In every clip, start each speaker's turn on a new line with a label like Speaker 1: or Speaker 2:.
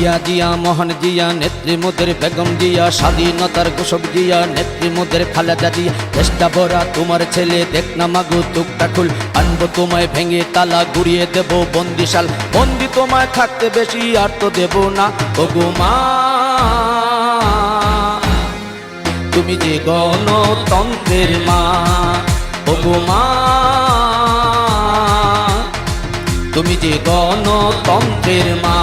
Speaker 1: জিয়া জিয়া মোহন জিয়া নেত্রী মোদের বেগম জিয়া স্বাধীনতার ঘোষক জিয়া নেত্রী মোদের খালেদা জিয়া চেষ্টা ভরা তোমার ছেলে দেখ না মাগো চোখটা খুল আনবো তোমায় ভেঙে তালা গুড়িয়ে দেব বন্দিশাল বন্দি তোমায় থাকতে বেশি আর তো দেব না ওগো মা তুমি যে গণতন্ত্রের মা ওগো মা তুমি যে গণতন্ত্রের মা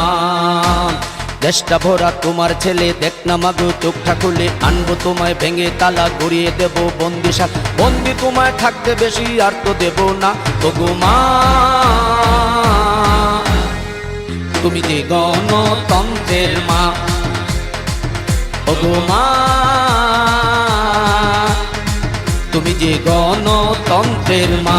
Speaker 1: দেশটা ভরা তোমার ছেলে দেখ না মাগো চোখটা খুলে আনবো তোমায় ভেঙে তালা গড়িয়ে দেব বন্দিশাল বন্দি তোমায় থাকতে বেশি আর তো দেব না ওগো মা তুমি যে গণতন্ত্রের মা ওগো মা তুমি যে গণতন্ত্রের মা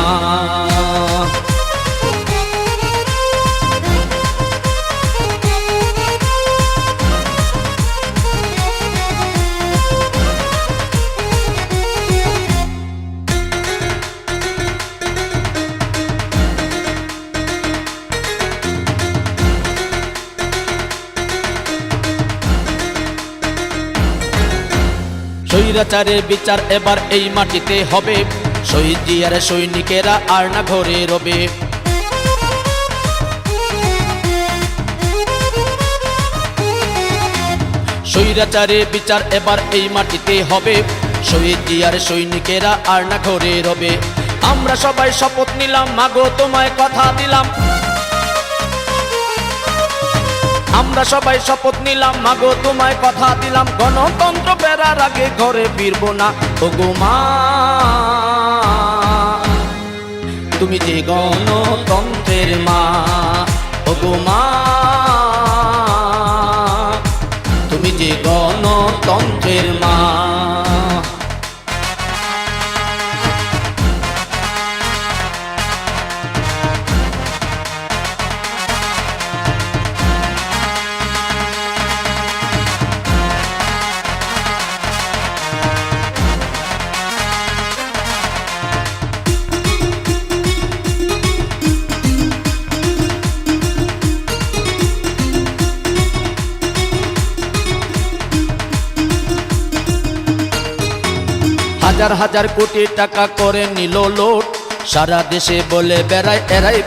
Speaker 1: স্বৈরাচারের বিচার এবার এই মাটিতে হবে শহীদ জিয়ার সৈনিকেরা আর না ঘরে রবে স্বৈরাচারের বিচার এবার এই মাটিতে হবে শহীদ জিয়ার সৈনিকেরা আর না ঘরে রবে আমরা সবাই শপথ নিলাম মাগো তোমায় কথা দিলাম আমরা সবাই শপথ নিলাম মাগো তোমায় কথা দিলাম গণতন্ত্র ফেরার আগে ঘরে ফিরবো না ওগো মা তুমি যে গণতন্ত্রের মা ওগো মা তুমি যে গণতন্ত্রের মা হাজার হাজার কোটি টাকা করে নিল লোট সারা দেশে বলে বেড়ায় এরাই